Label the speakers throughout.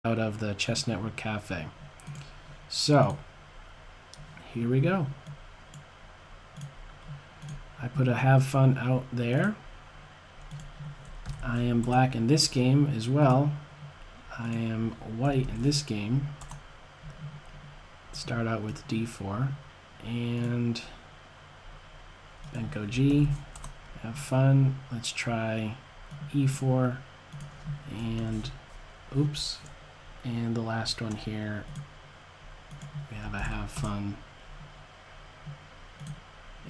Speaker 1: out of the Chess Network Cafe. So, here we go. I put a have fun out there. I am black in this game as well. I am white in this game. Start out with d4 and then go G. Have fun. Let's try e4 and oops. And the last one here, we have a have fun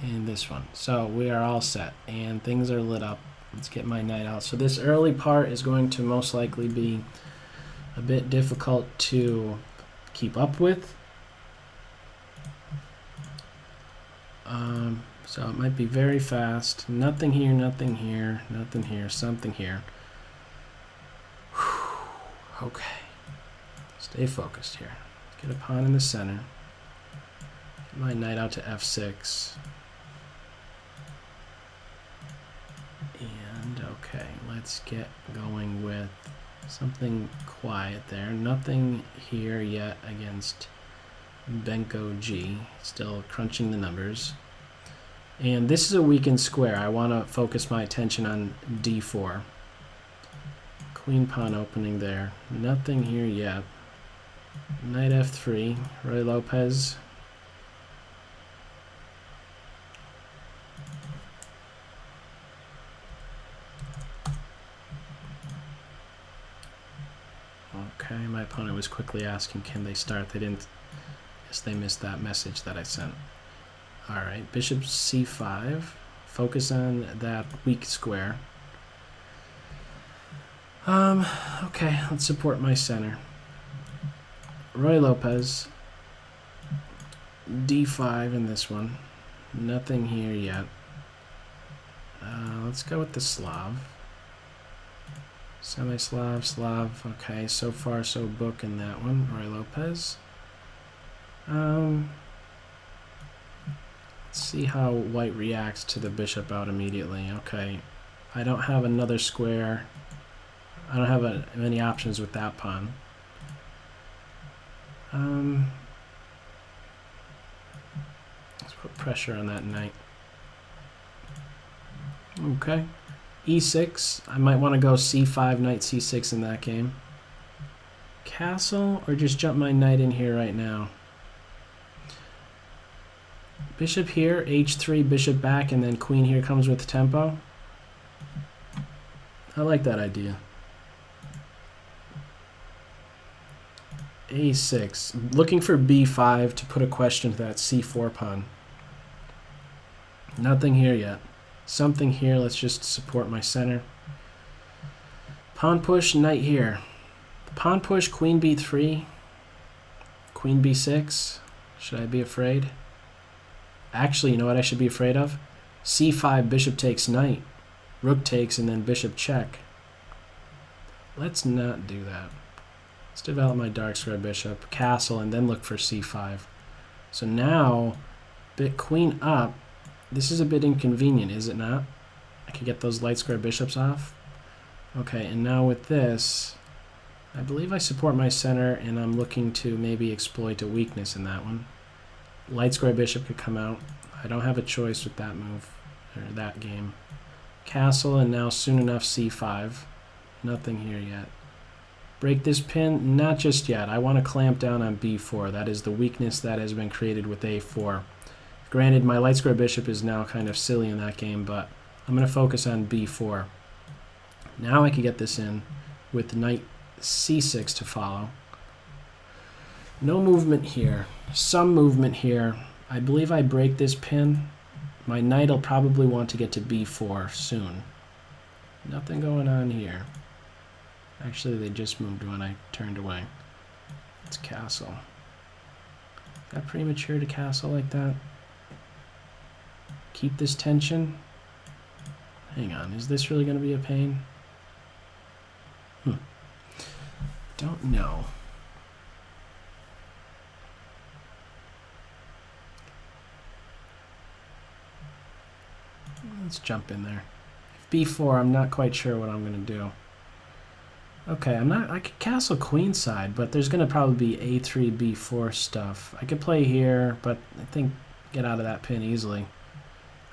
Speaker 1: in this one. So we are all set and things are lit up. Let's get my knight out. So this early part is going to most likely be a bit difficult to keep up with. So it might be very fast. Nothing here, nothing here, nothing here, something here. Whew. Okay. Stay focused here. Let's get a pawn in the center. Get my knight out to f6. And okay, let's get going with something quiet there. Nothing here yet against Benko G. Still crunching the numbers. And this is a weakened square. I want to focus my attention on d4. Queen pawn opening there. Nothing here yet. Knight f3. Roy Lopez. Okay, my opponent was quickly asking, can they start? They didn't. Guess they missed that message that I sent. Alright, bishop c5. Focus on that weak square. Okay, let's support my center. Roy Lopez. d5 in this one. Nothing here yet. Let's go with the Slav. Semi-Slav, Slav. Okay, so far so book in that one. Roy Lopez. Let's see how white reacts to the bishop out immediately. Okay, I don't have another square. I don't have many options with that pawn. Let's put pressure on that knight. Okay. e6. I might want to go c5, knight c6 in that game. Castle, or just jump my knight in here right now. Bishop here, h3, bishop back, and then queen here comes with tempo. I like that idea. a6. Looking for b5 to put a question to that c4 pawn. Nothing here yet. Something here. Let's just support my center. Pawn push, knight here. Pawn push, queen b3. Queen b6. Should I be afraid? Actually, you know what I should be afraid of? c5, bishop takes knight. Rook takes, and then bishop check. Let's not do that. Let's develop my dark square bishop, castle, and then look for c5. So now, queen up. This is a bit inconvenient, is it not? I could get those light square bishops off. Okay, and now with this, I believe I support my center, and I'm looking to maybe exploit a weakness in that one. Light square bishop could come out. I don't have a choice with that move, or that game. Castle, and now soon enough c5. Nothing here yet. Break this pin? Not just yet. I want to clamp down on b4. That is the weakness that has been created with a4. Granted, my light square bishop is now kind of silly in that game, but I'm going to focus on b4. Now I can get this in with knight c6 to follow. No movement here. Some movement here. I believe I break this pin. My knight will probably want to get to b4 soon. Nothing going on here. Actually, they just moved when I turned away. It's castle. Is that premature to castle like that? Keep this tension. Hang on, is this really going to be a pain? Don't know. Let's jump in there. If b4, I'm not quite sure what I'm going to do. Okay, I could castle queenside, but there's going to probably be a3, b4 stuff. I could play here, but I think get out of that pin easily.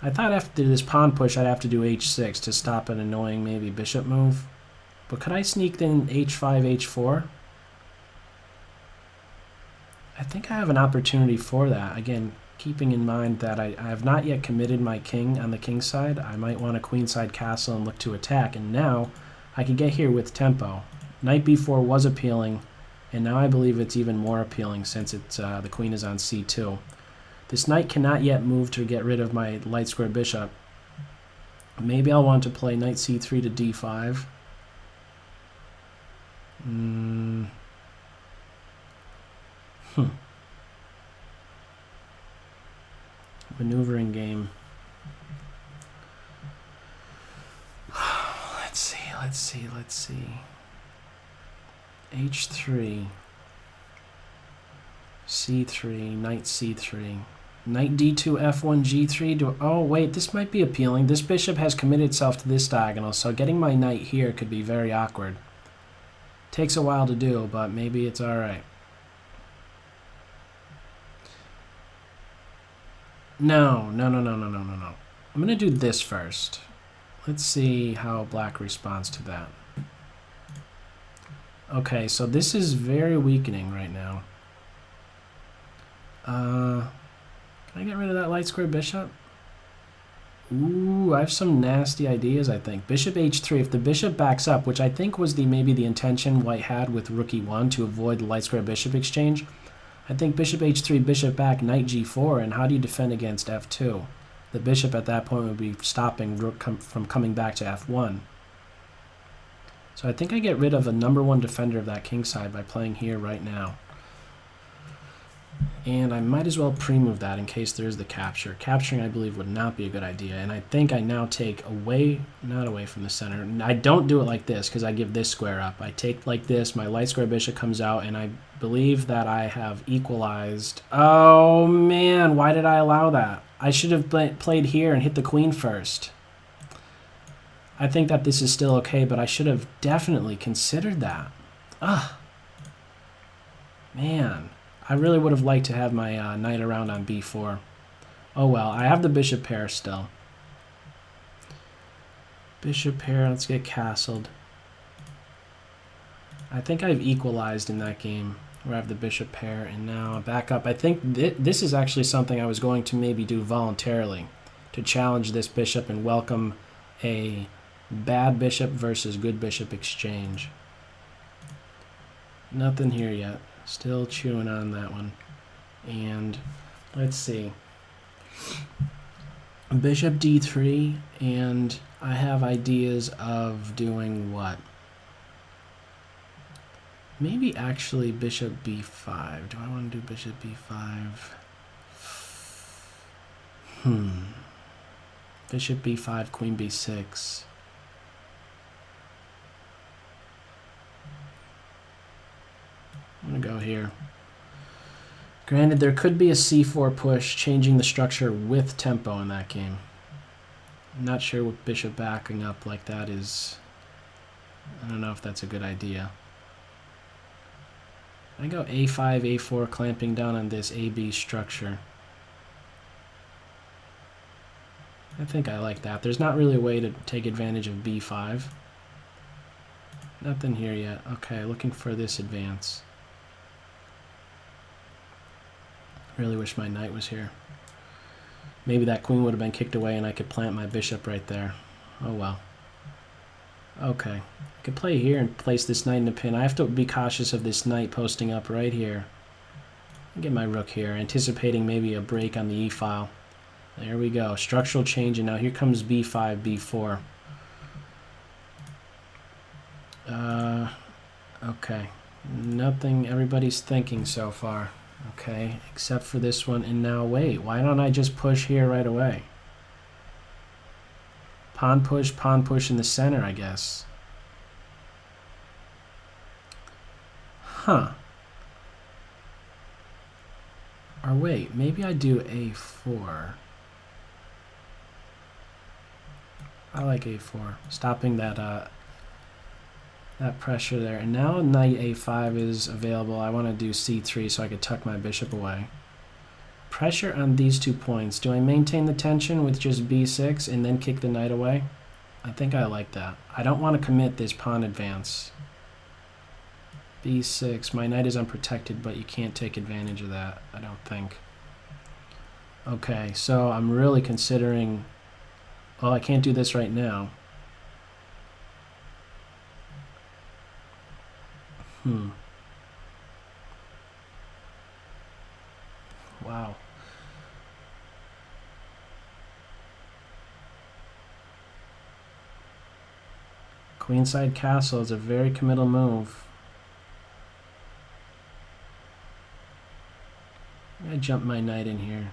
Speaker 1: I thought after this pawn push I'd have to do h6 to stop an annoying maybe bishop move. But could I sneak in h5, h4? I think I have an opportunity for that. Again, keeping in mind that I have not yet committed my king on the king side. I might want a queenside castle and look to attack. And now I can get here with tempo. Knight b4 was appealing, and now I believe it's even more appealing since it's the queen is on c2. This knight cannot yet move to get rid of my light square bishop. Maybe I'll want to play knight c3 to d5. Maneuvering game. Let's see. h3. c3, knight c3. Knight d2, f1, g3. Oh, wait, this might be appealing. This bishop has committed itself to this diagonal, so getting my knight here could be very awkward. Takes a while to do, but maybe it's alright. No. I'm going to do this first. Let's see how black responds to that. Okay, so this is very weakening right now. Can I get rid of that light square bishop? Ooh, I have some nasty ideas, I think. Bishop h3. If the bishop backs up, which I think was maybe the intention white had with rook e1 to avoid the light square bishop exchange, I think bishop h3, bishop back, knight g4, and how do you defend against f2? The bishop at that point would be stopping rook from coming back to f1. So I think I get rid of a #1 defender of that king side by playing here right now. And I might as well pre-move that in case there is the capture. Capturing, I believe, would not be a good idea. And I think I now take away, not away from the center. I don't do it like this because I give this square up. I take like this, my light square bishop comes out, and I believe that I have equalized. Oh, man, why did I allow that? I should have played here and hit the queen first. I think that this is still okay, but I should have definitely considered that. Man. I really would have liked to have my knight around on b4. Oh well, I have the bishop pair still. Bishop pair, let's get castled. I think I've equalized in that game where I have the bishop pair, and now back up. I think this is actually something I was going to maybe do voluntarily, to challenge this bishop and welcome a bad bishop versus good bishop exchange. Nothing here yet. Still chewing on that one. And let's see. Bishop d3, and I have ideas of doing what? Maybe actually bishop b5. Do I want to do bishop b5? Bishop b5, queen b6. I'm going to go here. Granted, there could be a c4 push, changing the structure with tempo in that game. I'm not sure with bishop backing up like that is... I don't know if that's a good idea. I go a5, a4, clamping down on this AB structure. I think I like that. There's not really a way to take advantage of b5. Nothing here yet. Okay, looking for this advance. Really wish my knight was here. Maybe that queen would have been kicked away and I could plant my bishop right there. Oh well. Okay. I could play here and place this knight in a pin. I have to be cautious of this knight posting up right here. Get my rook here, anticipating maybe a break on the e-file. There we go. Structural change, and now here comes b5, b4. Okay. Nothing everybody's thinking so far. Okay, except for this one. And now wait, why don't I just push here right away? Pawn push in the center, I guess. Huh. Or wait, maybe I do a4. I like a4. Stopping that that pressure there. And now knight a5 is available. I want to do c3 so I could tuck my bishop away. Pressure on these 2 points. Do I maintain the tension with just b6 and then kick the knight away? I think I like that. I don't want to commit this pawn advance. b6. My knight is unprotected, but you can't take advantage of that, I don't think. Okay, so I'm really considering... Well, I can't do this right now. Wow. Queenside castle is a very committal move. I jump my knight in here.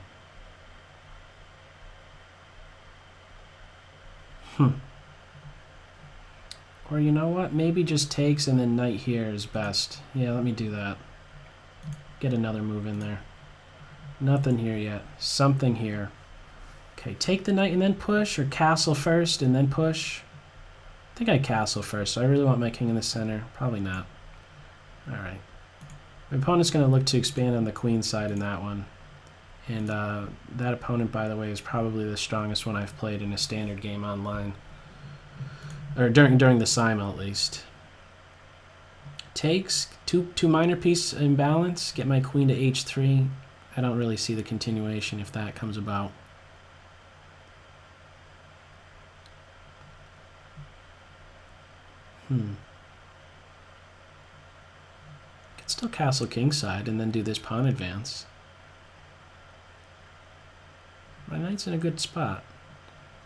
Speaker 1: Or you know what? Maybe just takes and then knight here is best. Yeah, let me do that. Get another move in there. Nothing here yet. Something here. Okay, take the knight and then push, or castle first and then push. I think I castle first, so I really want my king in the center. Probably not. Alright. My opponent's going to look to expand on the queen side in that one. And that opponent, by the way, is probably the strongest one I've played in a standard game online. Or during the Simul, at least. Takes, two minor piece imbalance, get my queen to h3. I don't really see the continuation if that comes about. Could still castle kingside and then do this pawn advance. My knight's in a good spot.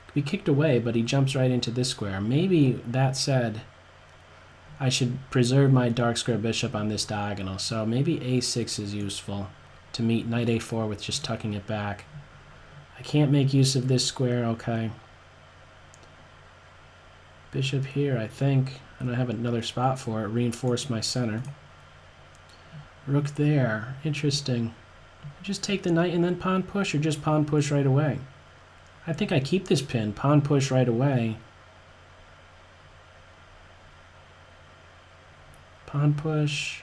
Speaker 1: Could be kicked away, but he jumps right into this square. Maybe, that said, I should preserve my dark square bishop on this diagonal. So maybe a6 is useful to meet knight a4 with just tucking it back. I can't make use of this square, okay. Bishop here, I think. I don't have another spot for it. Reinforce my center. Rook there. Interesting. Just take the knight and then pawn push, or just pawn push right away? I think I keep this pin. Pawn push right away. Pawn push.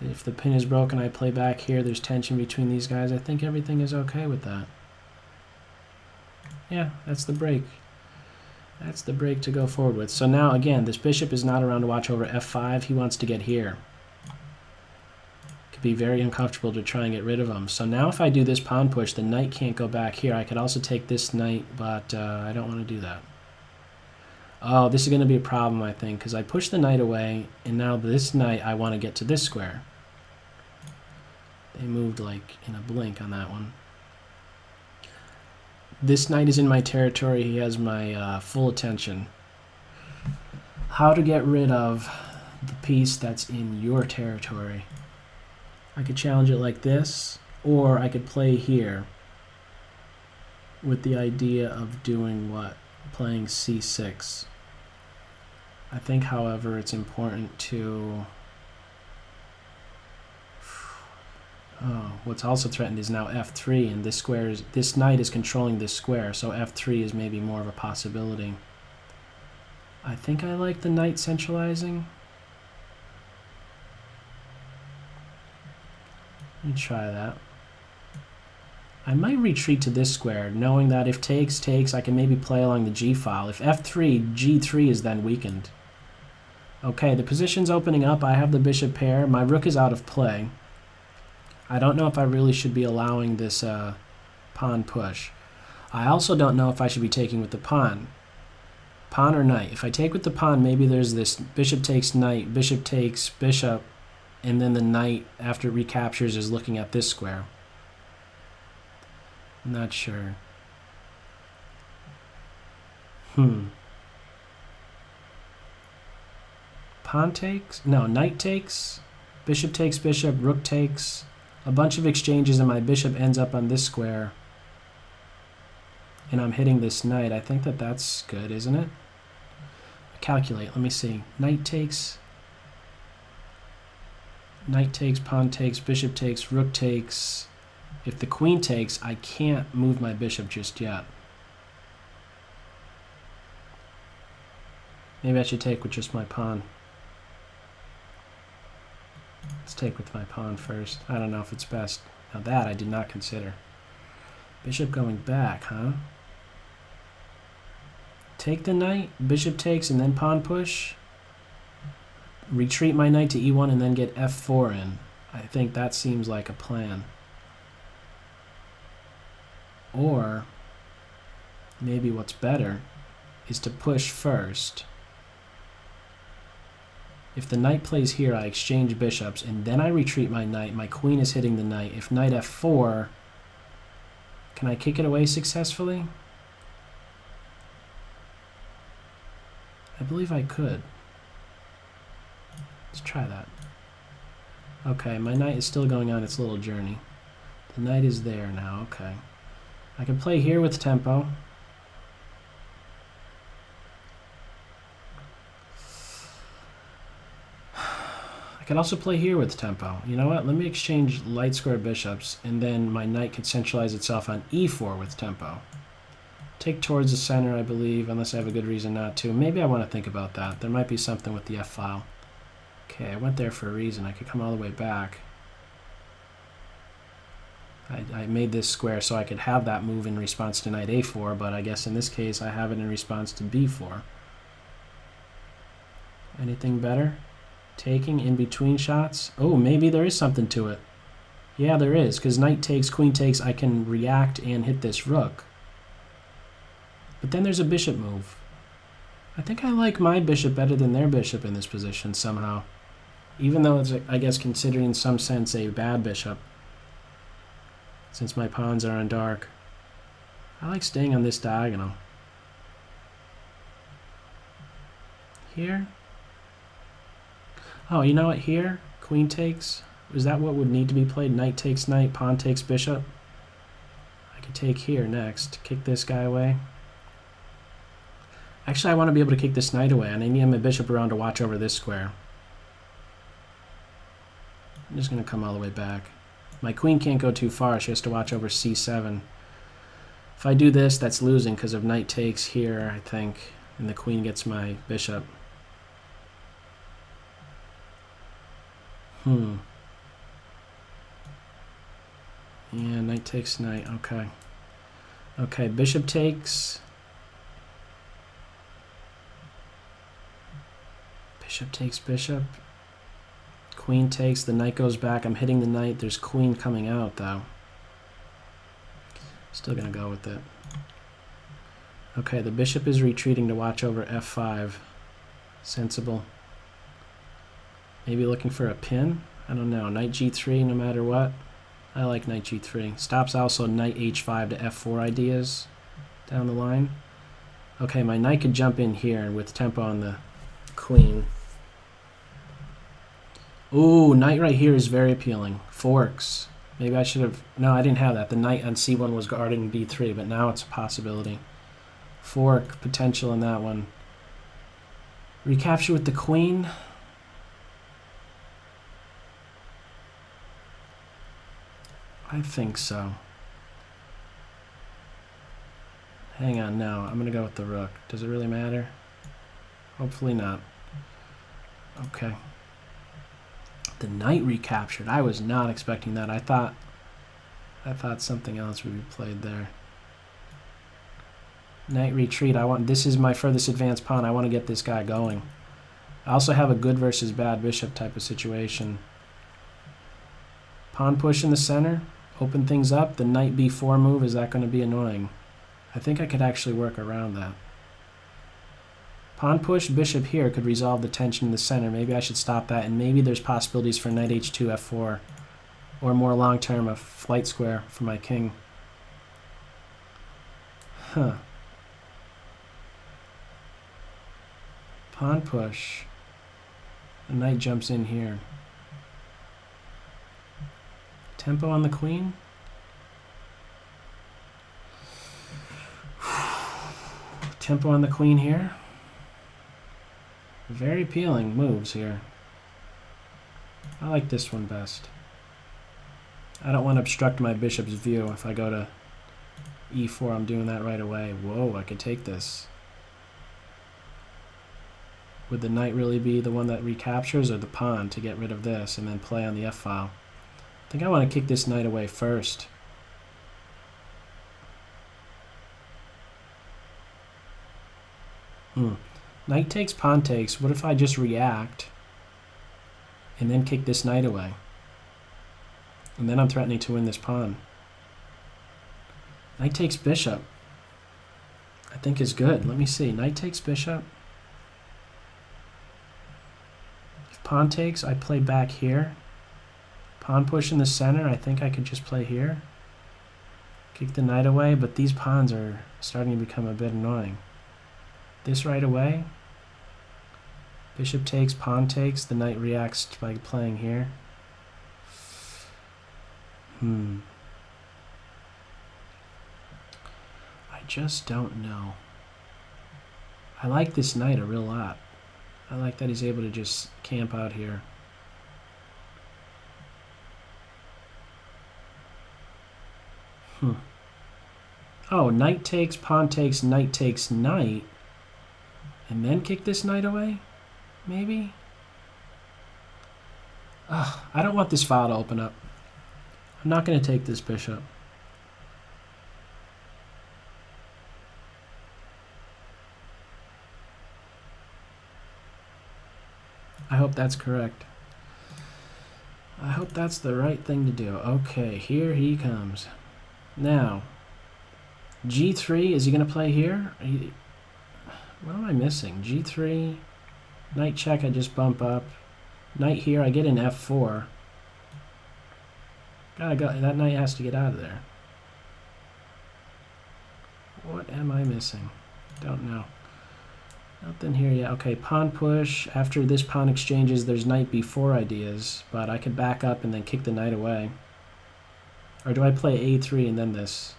Speaker 1: If the pin is broken, I play back here. There's tension between these guys. I think everything is okay with that. Yeah, that's the break. That's the break to go forward with. So now, again, this bishop is not around to watch over f5. He wants to get here. Could be very uncomfortable to try and get rid of him. So now if I do this pawn push, the knight can't go back here. I could also take this knight, but I don't want to do that. Oh, this is going to be a problem, I think, because I push the knight away, and now this knight, I want to get to this square. They moved like in a blink on that one. This knight is in my territory. He has my full attention. How to get rid of the piece that's in your territory. I could challenge it like this, or I could play here with the idea of doing what? Playing c6. I think, however, it's important to... Oh, what's also threatened is now f3, and this knight is controlling this square, so f3 is maybe more of a possibility. I think I like the knight centralizing. Let me try that. I might retreat to this square, knowing that if takes, I can maybe play along the g file. If f3, g3 is then weakened. Okay, the position's opening up. I have the bishop pair. My rook is out of play. I don't know if I really should be allowing this pawn push. I also don't know if I should be taking with the pawn. Pawn or knight. If I take with the pawn, maybe there's this bishop takes knight, bishop takes bishop, and then the knight, after it recaptures, is looking at this square. I'm not sure. Pawn takes? No, knight takes. Bishop takes bishop, rook takes. A bunch of exchanges, and my bishop ends up on this square. And I'm hitting this knight. I think that's good, isn't it? Calculate. Let me see. Knight takes. Knight takes, pawn takes, bishop takes, rook takes. If the queen takes, I can't move my bishop just yet. Maybe I should take with just my pawn. Let's take with my pawn first. I don't know if it's best. Now that I did not consider. Bishop going back, huh? Take the knight, bishop takes, and then pawn push. Retreat my knight to e1 and then get f4 in. I think that seems like a plan. Or maybe what's better is to push first. If the knight plays here, I exchange bishops, and then I retreat my knight. My queen is hitting the knight. If knight f4, can I kick it away successfully? I believe I could. Let's try that. Okay, my knight is still going on its little journey. The knight is there now, okay. I can play here with tempo. I can also play here with tempo. You know what? Let me exchange light square bishops, and then my knight could centralize itself on e4 with tempo. Take towards the center, I believe, unless I have a good reason not to. Maybe I want to think about that. There might be something with the f-file. Okay, I went there for a reason. I could come all the way back. I made this square so I could have that move in response to knight a4, but I guess in this case I have it in response to b4. Anything better? Taking in between shots? Oh, maybe there is something to it. Yeah, there is, because knight takes, queen takes, I can react and hit this rook. But then there's a bishop move. I think I like my bishop better than their bishop in this position somehow. Even though it's, I guess, considered in some sense a bad bishop. Since my pawns are on dark. I like staying on this diagonal. Here? Oh, you know what? Here? Queen takes? Is that what would need to be played? Knight takes knight, pawn takes bishop? I could take here next. Kick this guy away. Actually, I want to be able to kick this knight away, and I need my bishop around to watch over this square. I'm just going to come all the way back. My queen can't go too far. She has to watch over c7. If I do this, that's losing because of knight takes here, I think, and the queen gets my bishop. Yeah, knight takes knight. Okay. Okay, bishop takes. Bishop takes bishop. Queen takes, the knight goes back. I'm hitting the knight. There's queen coming out, though. Still going to go with it. Okay, the bishop is retreating to watch over f5. Sensible. Maybe looking for a pin? I don't know. Knight g3 no matter what. I like knight g3. Stops also knight h5 to f4 ideas down the line. Okay, my knight could jump in here with tempo on the queen. Ooh, knight right here is very appealing. Forks. Maybe I should have... No, I didn't have that. The knight on c1 was guarding b3, but now it's a possibility. Fork potential in that one. Recapture with the queen. I think so. Hang on, no. I'm going to go with the rook. Does it really matter? Hopefully not. Okay. The knight recaptured. I was not expecting that. I thought something else would be played there. Knight retreat. This is my furthest advanced pawn. I want to get this guy going. I also have a good versus bad bishop type of situation. Pawn push in the center. Open things up. The knight b4 move, is that going to be annoying? I think I could actually work around that. Pawn push, bishop here could resolve the tension in the center. Maybe I should stop that, and maybe there's possibilities for knight h2, f4, or more long-term, a flight square for my king. Huh. Pawn push. The knight jumps in here. Tempo on the queen. Tempo on the queen here. Very appealing moves here. I like this one best. I don't want to obstruct my bishop's view. If I go to e4, I'm doing that right away. Whoa, I could take this. Would the knight really be the one that recaptures, or the pawn to get rid of this and then play on the f-file? I think I want to kick this knight away first. Knight takes, pawn takes. What if I just react and then kick this knight away? And then I'm threatening to win this pawn. Knight takes bishop, I think is good. Let me see. Knight takes bishop. If pawn takes, I play back here. Pawn push in the center, I think I could just play here. Kick the knight away, but these pawns are starting to become a bit annoying. This right away. Bishop takes, pawn takes, the knight reacts by playing here. I just don't know. I like this knight a real lot. I like that he's able to just camp out here. Oh, knight takes, pawn takes, knight takes, knight. And then kick this knight away? Maybe? Ugh, I don't want this file to open up. I'm not going to take this bishop. I hope that's correct. I hope that's the right thing to do. Okay, here he comes. Now, g3, is he going to play here? What am I missing? g3, knight check, I just bump up. Knight here, I get an f4. Gotta go, that knight has to get out of there. What am I missing? Don't know. Nothing here yet. Okay, pawn push. After this pawn exchanges, there's knight b4 ideas, but I could back up and then kick the knight away. Or do I play a3 and then this?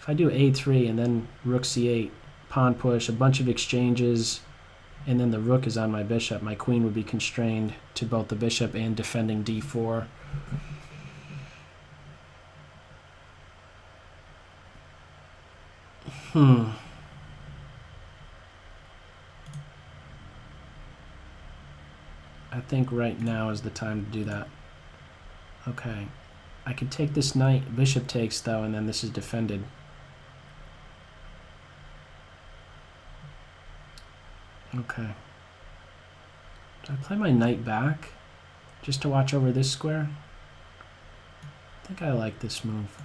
Speaker 1: If I do a3 and then rook c8, pawn push, a bunch of exchanges, and then the rook is on my bishop, my queen would be constrained to both the bishop and defending d4. I think right now is the time to do that. Okay. I could take this knight, bishop takes though, and then this is defended. Okay. Do I play my knight back just to watch over this square? I think I like this move.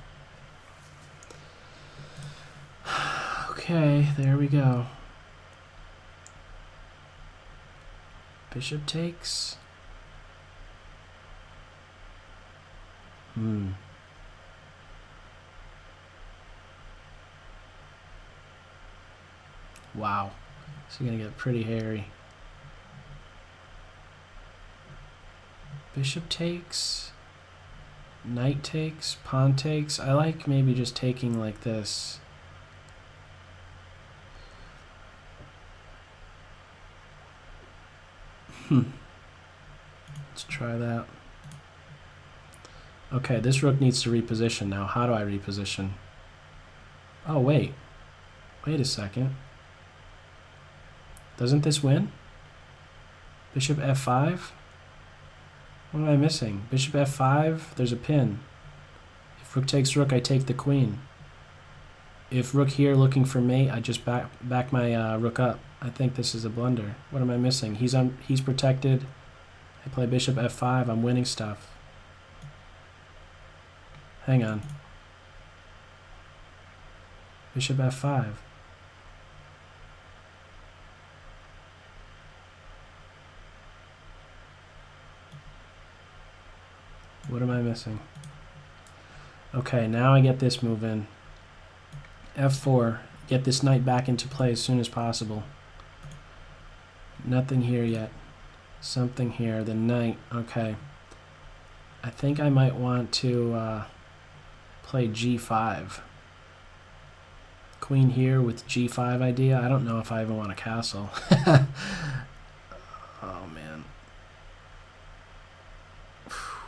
Speaker 1: Okay, there we go. Bishop takes. Wow. This is gonna get pretty hairy. Bishop takes. Knight takes. Pawn takes. I like maybe just taking like this. Let's try that. Okay, this rook needs to reposition now. How do I reposition? Oh, wait. Wait a second. Doesn't this win? Bishop f5? What am I missing? Bishop f5, there's a pin. If rook takes rook, I take the queen. If rook here looking for mate, I just back my rook up. I think this is a blunder. What am I missing? He's protected. I play bishop f5. I'm winning stuff. Hang on. Bishop f5. What am I missing? Okay, now I get this move in. f4. Get this knight back into play as soon as possible. Nothing here yet. Something here. The knight. Okay. I think I might want to play g5. Queen here with g5 idea. I don't know if I even want a castle. Oh, man.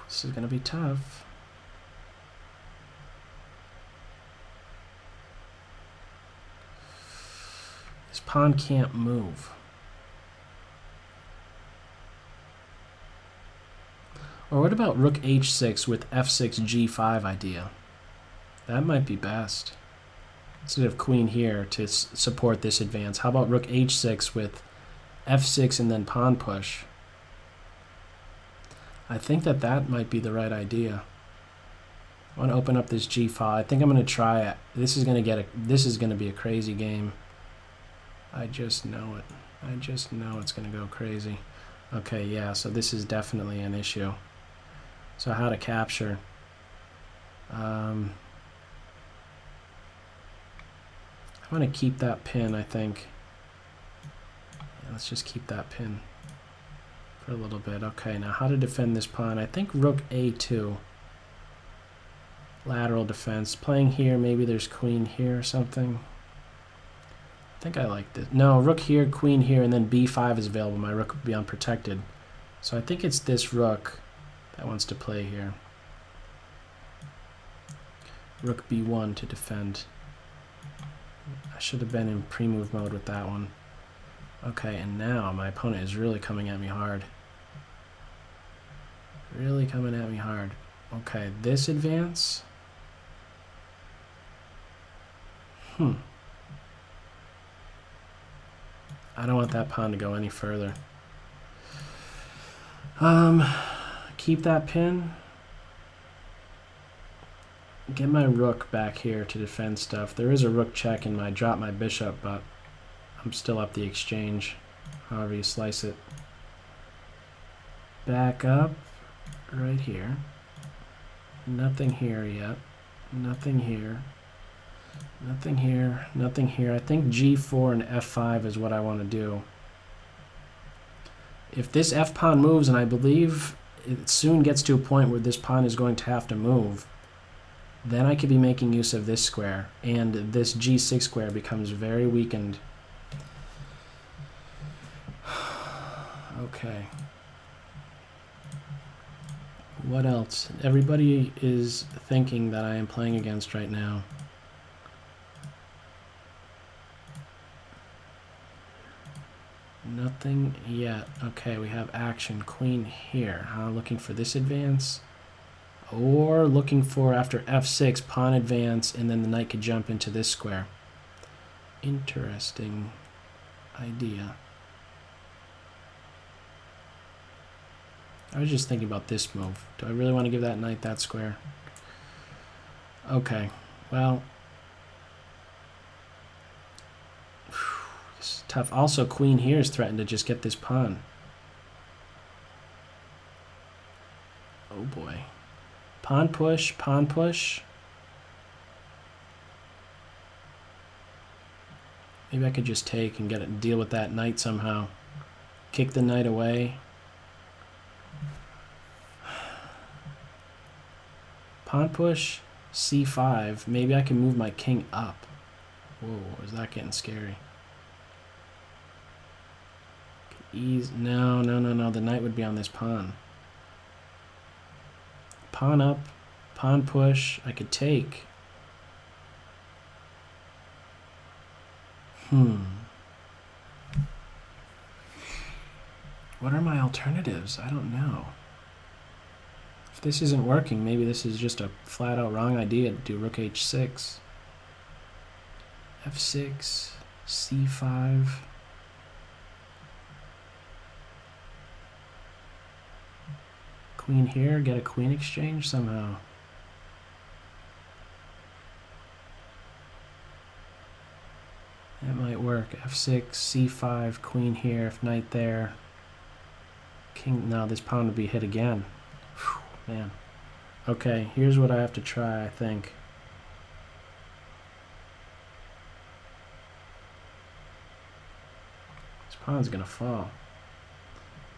Speaker 1: This is going to be tough. This pawn can't move. Or what about rook h6 with f6 g5 idea? That might be best. Instead of queen here to support this advance, how about rook h6 with f6 and then pawn push? I think that might be the right idea. I want to open up this g5. I think I'm going to try it. This is going to be a crazy game. I just know it. I just know it's going to go crazy. Okay, yeah, so this is definitely an issue. So how to capture? I want to keep that pin, I think. Yeah, let's just keep that pin for a little bit. Okay, now how to defend this pawn? I think rook a2. Lateral defense. Playing here, maybe there's queen here or something. I think I like this. No, rook here, queen here, and then b5 is available. My rook would be unprotected. So I think it's this rook that wants to play here. Rook b1 to defend. I should have been in pre-move mode with that one. Okay, and now my opponent is really coming at me hard. Really coming at me hard. Okay, this advance. I don't want that pawn to go any further. Keep that pin. Get my rook back here to defend stuff. There is a rook check and I drop my bishop, but I'm still up the exchange, however you slice it. Back up right here. Nothing here yet. Nothing here. Nothing here. Nothing here. I think g4 and f5 is what I want to do. If this f pawn moves, and I believe it soon gets to a point where this pawn is going to have to move, then I could be making use of this square, and this g6 square becomes very weakened. Okay. What else? Everybody is thinking that I am playing against right now. Nothing yet. Okay, we have action. Queen here. Looking for this advance. Or looking for, after f6, pawn advance, and then the knight could jump into this square. Interesting idea. I was just thinking about this move. Do I really want to give that knight that square? Okay, well, this is tough. Also, queen here is threatened to just get this pawn. Oh boy. Pawn push, pawn push. Maybe I could just take and get it, deal with that knight somehow. Kick the knight away. Pawn push, c5. Maybe I can move my king up. Whoa, is that getting scary? No. The knight would be on this pawn. Pawn up, pawn push. I could take. What are my alternatives? I don't know. If this isn't working, maybe this is just a flat-out wrong idea to do rook h6. f6, c5. Queen here, get a queen exchange somehow. That might work. f6, c5, queen here, if knight there. King, no, this pawn would be hit again. Whew, man. Okay, here's what I have to try, I think. This pawn's gonna fall.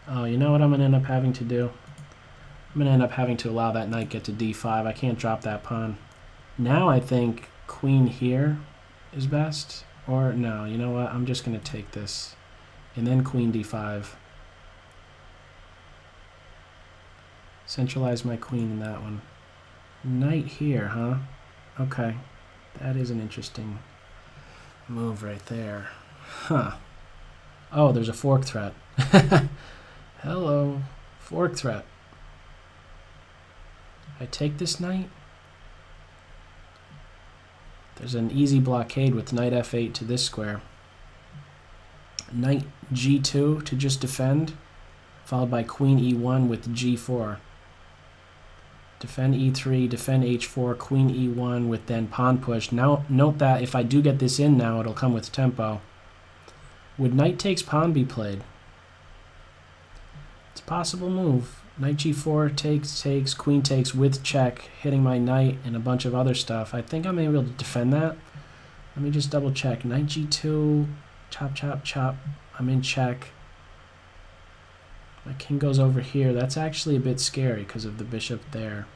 Speaker 1: Oh, you know what I'm gonna end up having to do? I'm gonna end up having to allow that knight get to d5. I can't drop that pawn. Now I think queen here is best. Or no, you know what? I'm just gonna take this. And then queen d5. Centralize my queen in that one. Knight here, huh? Okay. That is an interesting move right there. Huh. Oh, there's a fork threat. Hello. Fork threat. I take this knight? There's an easy blockade with knight f8 to this square. Knight g2 to just defend, followed by queen e1 with g4. Defend e3, defend h4, queen e1 with then pawn push. Now, note that if I do get this in now, it'll come with tempo. Would knight takes pawn be played? It's a possible move. Knight g4 takes, queen takes with check, hitting my knight and a bunch of other stuff. I think I'm able to defend that. Let me just double check. Knight g2, chop, chop, chop. I'm in check. My king goes over here. That's actually a bit scary because of the bishop there.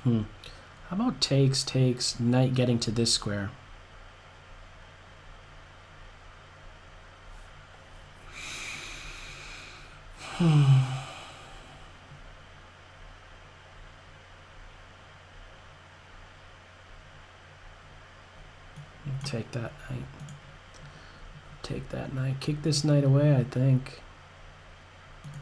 Speaker 1: How about takes, knight getting to this square? Take that knight. Take that knight. Kick this knight away, I think.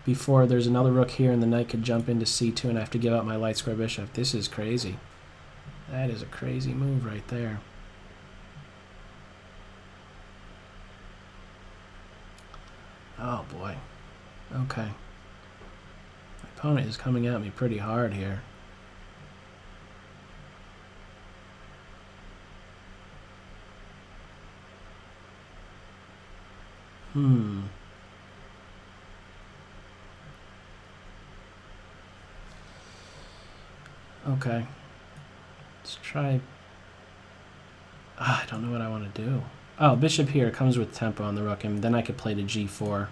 Speaker 1: Before there's another rook here and the knight could jump into c2 and I have to give up my light square bishop. This is crazy. That is a crazy move right there. Oh boy. Okay. My opponent is coming at me pretty hard here. Okay. Let's try... I don't know what I want to do. Oh, bishop here comes with tempo on the rook, and then I could play to g4.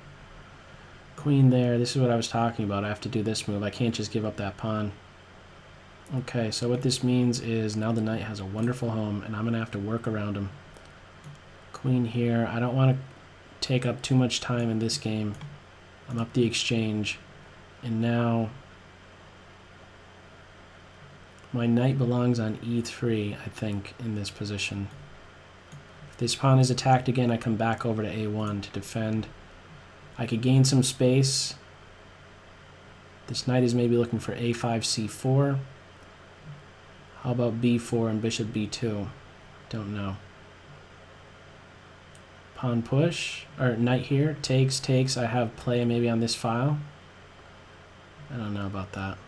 Speaker 1: Queen there. This is what I was talking about. I have to do this move. I can't just give up that pawn. Okay, so what this means is now the knight has a wonderful home, and I'm going to have to work around him. Queen here. I don't want to take up too much time in this game. I'm up the exchange, and now my knight belongs on e3, I think, in this position. If this pawn is attacked again, I come back over to a1 to defend. I could gain some space. This knight is maybe looking for a5, c4. How about b4 and bishop b2? Don't know. Pawn push, or knight here, takes. I have play maybe on this file. I don't know about that.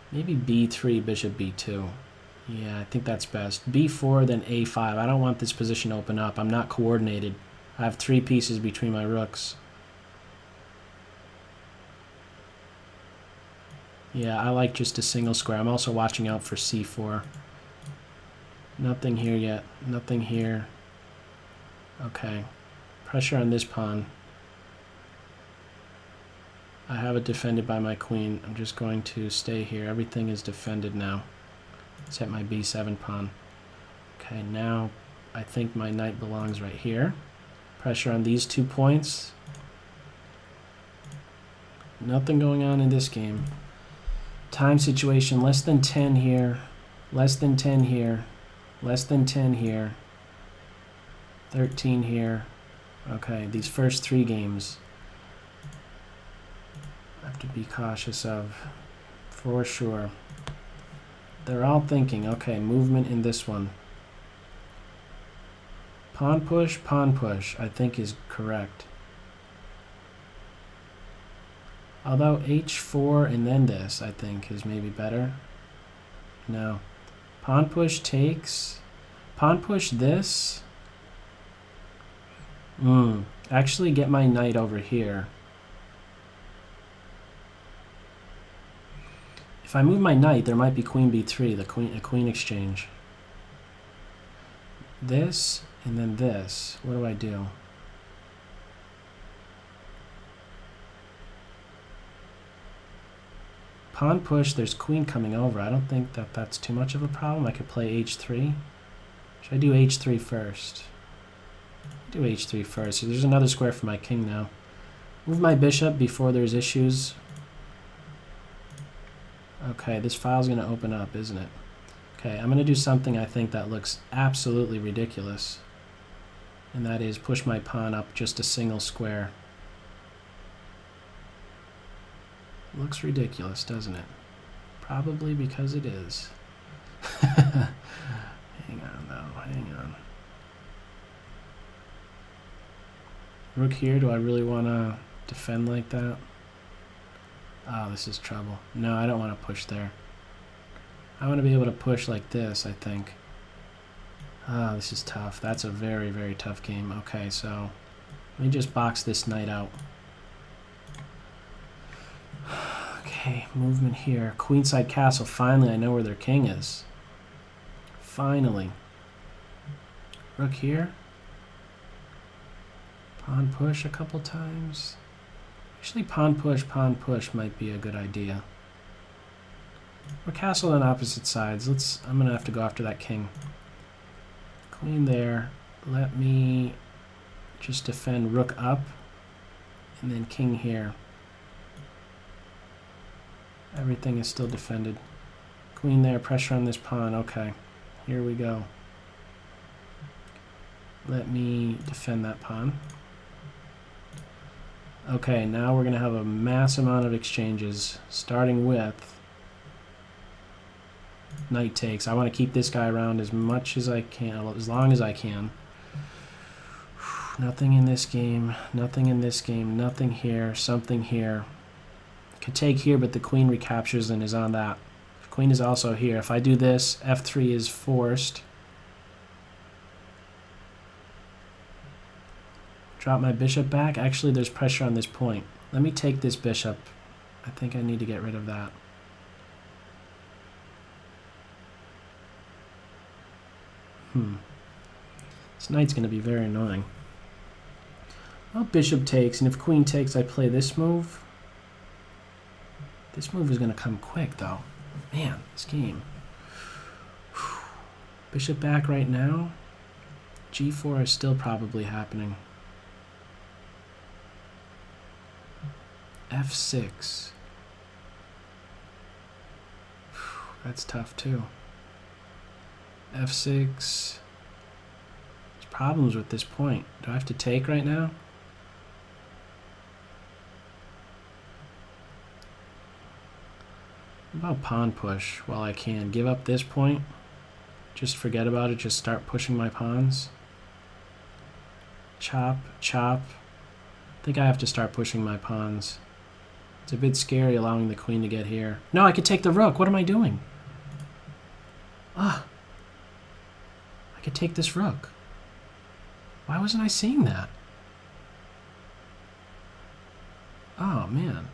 Speaker 1: Maybe b3, bishop b2. Yeah, I think that's best. b4, then a5. I don't want this position to open up. I'm not coordinated. I have 3 pieces between my rooks. Yeah, I like just a single square. I'm also watching out for c4. Nothing here yet. Nothing here. Okay. Pressure on this pawn. I have it defended by my queen. I'm just going to stay here. Everything is defended now. Except my b7 pawn. Okay, now I think my knight belongs right here. Pressure on these 2 points. Nothing going on in this game. Time situation, less than 10 here. Less than 10 here. Less than 10 here. 13 here. Okay, these first 3 games I have to be cautious of, for sure. They're all thinking, okay, movement in this one. Pawn push, I think is correct. Although h4 and then this, I think, is maybe better. No. Pawn push takes. Pawn push this. Actually get my knight over here. If I move my knight, there might be queen b3, a queen exchange. This, and then this. What do I do? Pawn push, there's queen coming over. I don't think that that's too much of a problem. I could play h3. Should I do h3 first? Do h3 first. So there's another square for my king now. Move my bishop before there's issues. Okay, this file's going to open up, isn't it? Okay, I'm going to do something I think that looks absolutely ridiculous. And that is push my pawn up just a single square. Looks ridiculous, doesn't it? Probably because it is. Hang on, though. Hang on. Rook here. Do I really want to defend like that? Oh, this is trouble. No, I don't want to push there. I want to be able to push like this, I think. Oh, this is tough. That's a very, very tough game. Okay, so let me just box this knight out. Okay, movement here. Queenside castle. Finally, I know where their king is. Finally. Rook here. Pawn push a couple times. Actually, pawn push might be a good idea. We're castle on opposite sides. I'm gonna have to go after that king. Queen there. Let me just defend rook up, and then king here. Everything is still defended. Queen there, pressure on this pawn. Okay, here we go. Let me defend that pawn. Okay, now we're gonna have a mass amount of exchanges, starting with knight takes. I want to keep this guy around as much as I can, as long as I can. Nothing in this game, nothing in this game, nothing here, something here. Could take here, but the queen recaptures and is on that. The queen is also here. If I do this, f3 is forced. Drop my bishop back. Actually, there's pressure on this point. Let me take this bishop. I think I need to get rid of that. This knight's going to be very annoying. Well, bishop takes, and if queen takes, I play this move. This move is going to come quick, though. Man, this game. Bishop back right now. G4 is still probably happening. F6. That's tough, too. F6. There's problems with this point. Do I have to take right now? What about pawn push while I can? Give up this point. Just forget about it. Just start pushing my pawns. Chop, chop. I think I have to start pushing my pawns. It's a bit scary allowing the queen to get here. No, I could take the rook. What am I doing? Ah. I could take this rook. Why wasn't I seeing that? Oh, man.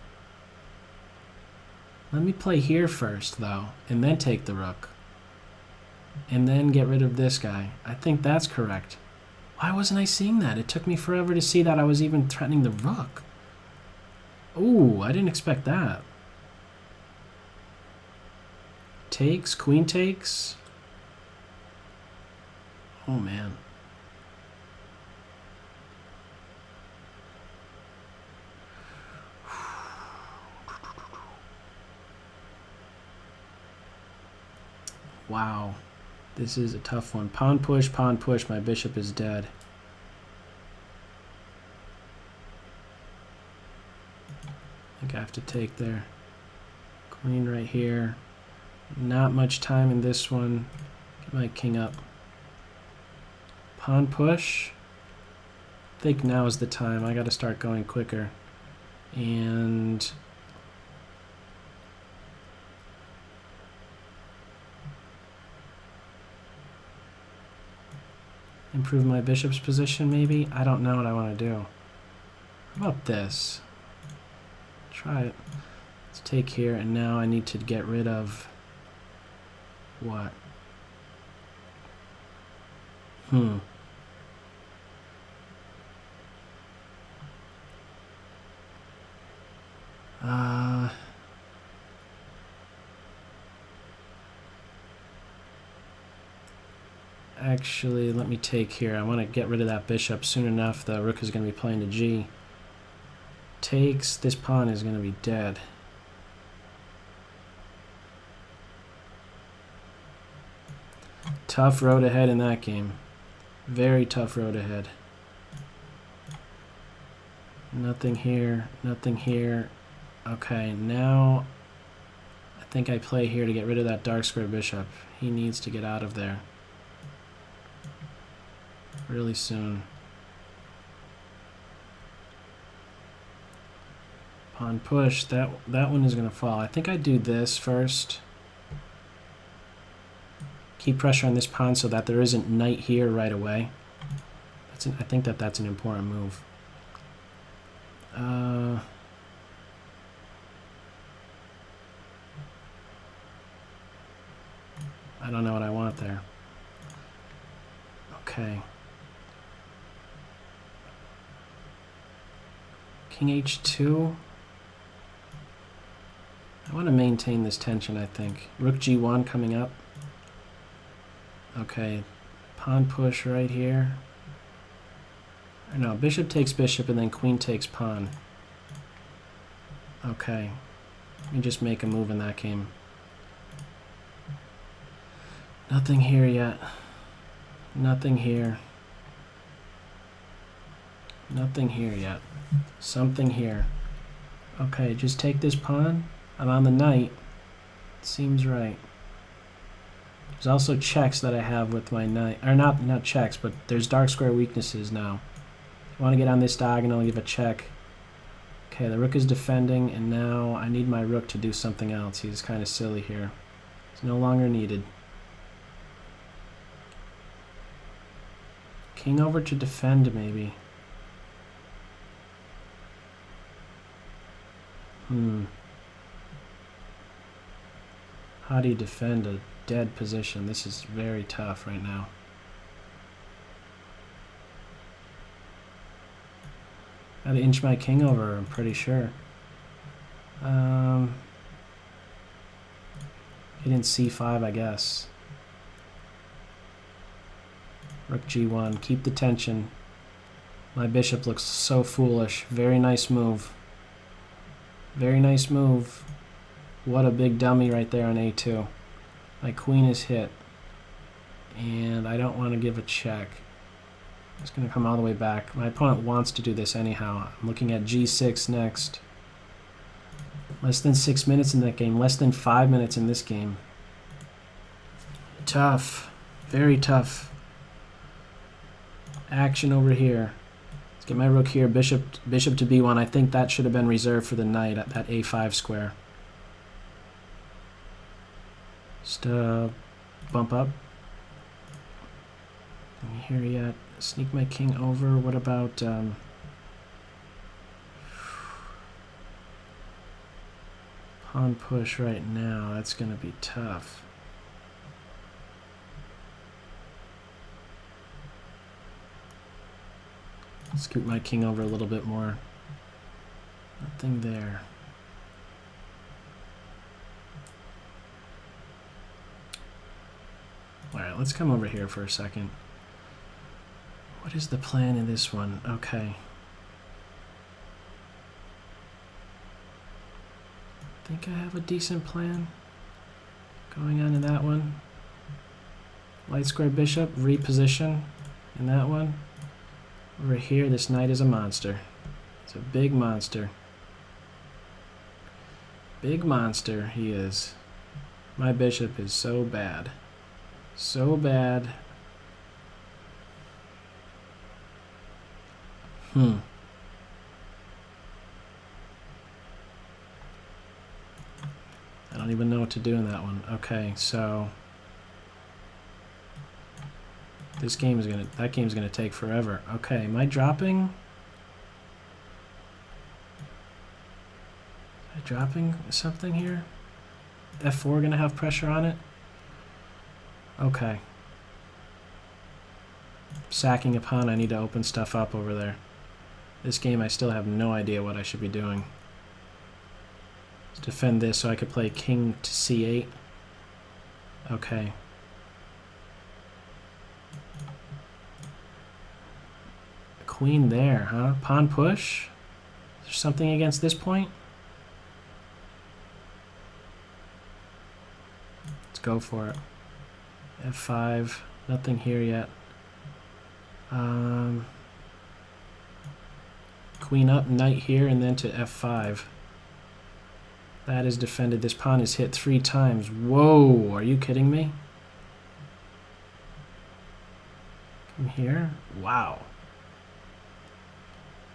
Speaker 1: Let me play here first, though, and then take the rook. And then get rid of this guy. I think that's correct. Why wasn't I seeing that? It took me forever to see that I was even threatening the rook. Ooh, I didn't expect that. Takes, queen takes. Oh, man. Wow. This is a tough one. Pawn push, my bishop is dead. I think I have to take there. Queen right here. Not much time in this one. Get my king up. Pawn push. I think now is the time. I got to start going quicker. And improve my bishop's position, maybe? I don't know what I want to do. How about this? Try it. Let's take here, and now I need to get rid of what? Actually, let me take here. I want to get rid of that bishop soon enough. The rook is going to be playing to G. Takes. This pawn is going to be dead. Tough road ahead in that game. Very tough road ahead. Nothing here. Nothing here. Okay, now I think I play here to get rid of that dark square bishop. He needs to get out of there really soon. Pawn push, that one is going to fall. I think I do this first. Keep pressure on this pawn so that there isn't knight here right away. I think that's an important move. I don't know what I want there. Okay. King h2. I want to maintain this tension, I think. Rook g1 coming up. Okay. Pawn push right here. Or no, bishop takes bishop and then queen takes pawn. Okay. Let me just make a move in that game. Nothing here yet. Nothing here. Nothing here yet. Something here. Okay, just take this pawn. I'm on the knight. Seems right. There's also checks that I have with my knight. Or not checks, but there's dark square weaknesses now. I want to get on this diagonal and give a check. Okay, the rook is defending, and now I need my rook to do something else. He's kind of silly here. It's no longer needed. King over to defend, maybe. How do you defend a dead position? This is very tough right now. Gotta inch my king over, I'm pretty sure. Hitting c5, I guess. Rook g1, keep the tension. My bishop looks so foolish. Very nice move. Very nice move. What a big dummy right there on a2. My queen is hit. And I don't want to give a check. It's going to come all the way back. My opponent wants to do this anyhow. I'm looking at g6 next. Less than 6 minutes in that game. Less than 5 minutes in this game. Tough. Very tough. Action over here. Let's get my rook here. Bishop to b1. I think that should have been reserved for the knight at that a5 square. Just bump up. Nothing here yet. Sneak my king over. What about pawn push right now? That's going to be tough. Scoot my king over a little bit more. Nothing there. Alright, let's come over here for a second. What is the plan in this one? Okay. I think I have a decent plan going on in that one. Light square bishop, reposition in that one. Over here, this knight is a monster. It's a big monster. Big monster he is. My bishop is so bad. So bad. I don't even know what to do in that one. Okay, so that game's gonna take forever. Okay, am I dropping? Am I dropping something here? F4 gonna have pressure on it? Okay. Sacking a pawn, I need to open stuff up over there. This game I still have no idea what I should be doing. Let's defend this so I could play king to c8. Okay. Queen there, huh? Pawn push? Is there something against this point? Let's go for it. F5. Nothing here yet. Queen up, knight here, and then to F5. That is defended. This pawn is hit 3 times. Whoa, are you kidding me? Come here. Wow.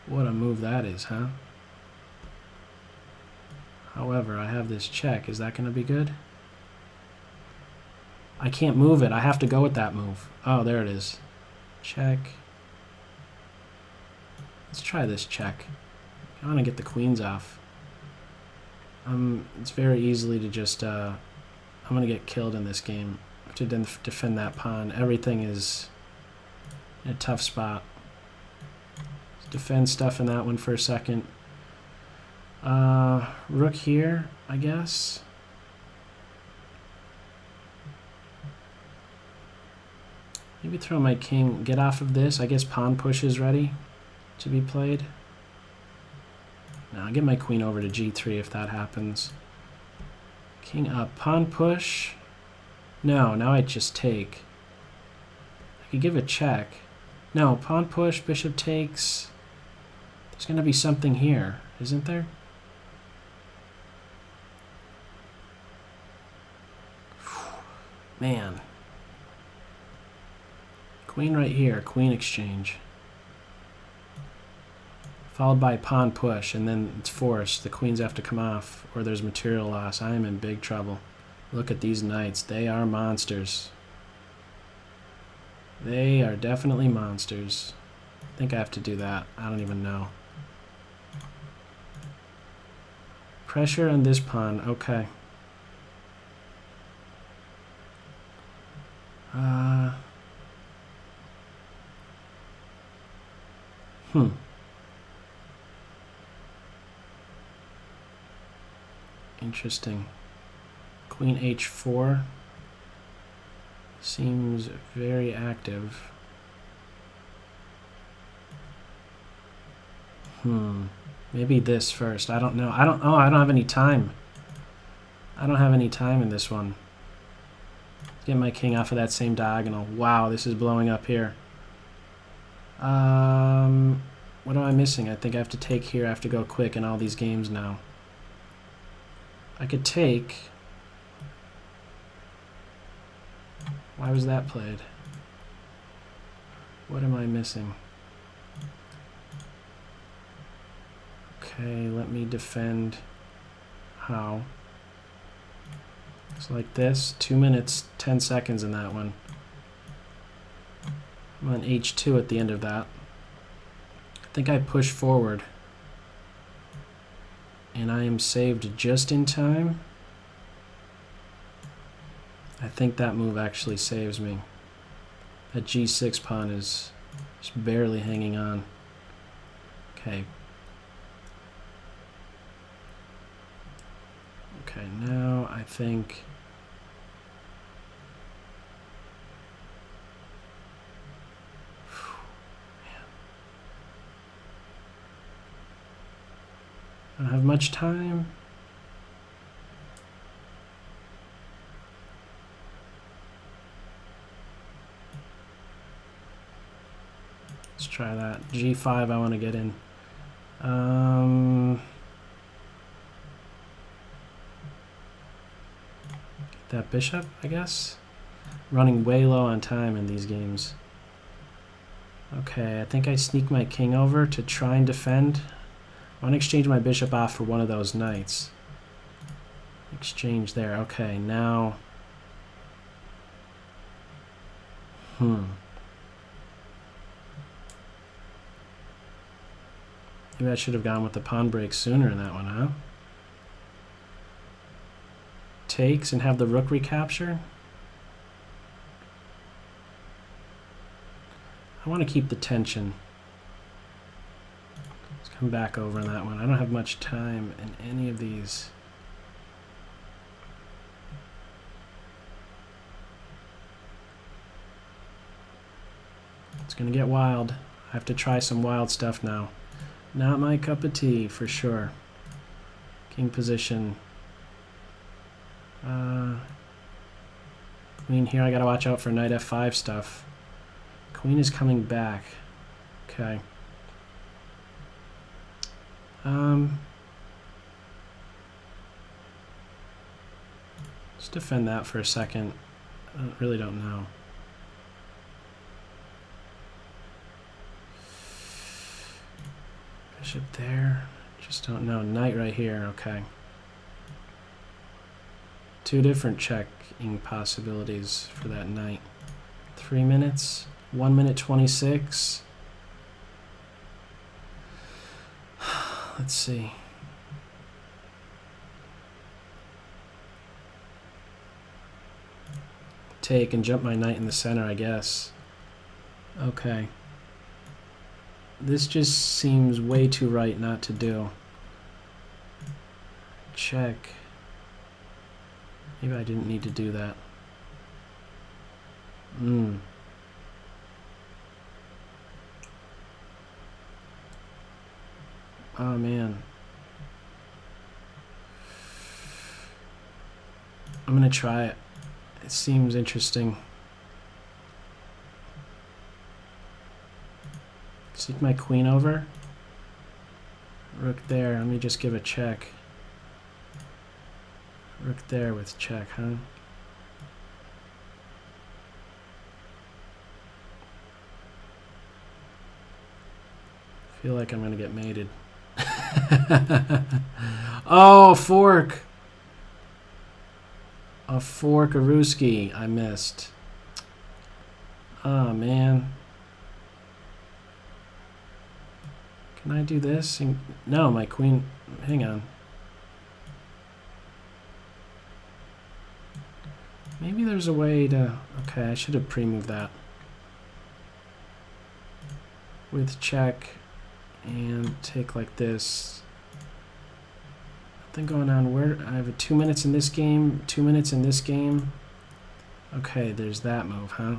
Speaker 1: What a move that is, huh? However, I have this check. Is that going to be good? I can't move it. I have to go with that move. Oh, there it is. Check. Let's try this check. I want to get the queens off. It's very easily to just... I'm going to get killed in this game. I have to defend that pawn. Everything is in a tough spot. Let's defend stuff in that one for a second. Rook here, I guess. Maybe throw my king, get off of this. I guess pawn push is ready to be played. Now I'll get my queen over to g3 if that happens. King up, pawn push. No, now I just take. I could give a check. No, pawn push, bishop takes. There's going to be something here, isn't there? Man. Queen right here, queen exchange. Followed by pawn push, and then it's forced. The queens have to come off, or there's material loss. I am in big trouble. Look at these knights. They are monsters. They are definitely monsters. I think I have to do that. I don't even know. Pressure on this pawn. Okay. Interesting. Queen h4 seems very active. Maybe this first. I don't know. I don't have any time. I don't have any time in this one. Get my king off of that same diagonal. Wow, this is blowing up here. What am I missing? I think I have to take here. I have to go quick in all these games now. I could take. Why was that played? What am I missing? Okay, let me defend. How? It's like this. 2 minutes, 10 seconds in that one. I'm on h2 at the end of that. I think I push forward. And I am saved just in time. I think that move actually saves me. That g6 pawn is just barely hanging on. Okay. Okay, now I think... I don't have much time. Let's try that. G5 I want to get in. Get that bishop, I guess. Running way low on time in these games. Okay, I think I sneak my king over to try and defend. I want to exchange my bishop off for one of those knights. Exchange there. Okay, now... Maybe I should have gone with the pawn break sooner in that one, huh? Takes and have the rook recapture? I want to keep the tension. Let's come back over on that one. I don't have much time in any of these. It's going to get wild. I have to try some wild stuff now. Not my cup of tea, for sure. King position. Queen here, I gotta watch out for knight f5 stuff. Queen is coming back. Okay. Let's defend that for a second. I really don't know. Bishop there. Just don't know. Knight right here. Okay. Two different checking possibilities for that knight. 3 minutes. 1 minute 26. Let's see. Take and jump my knight in the center, I guess. Okay. This just seems way too right not to do. Check. Maybe I didn't need to do that. Oh man. I'm gonna try it. It seems interesting. Seek my queen over. Rook there. Let me just give a check. Rook there with check, huh? Feel like I'm gonna get mated. Oh, fork! A fork, a Ruski. I missed. Oh, man. Can I do this? No, my queen... Hang on. Maybe there's a way to... Okay, I should have pre-moved that. With check and take like this. Nothing going on. Where I have a 2 minutes in this game, 2 minutes in this game. Okay, there's that move, huh?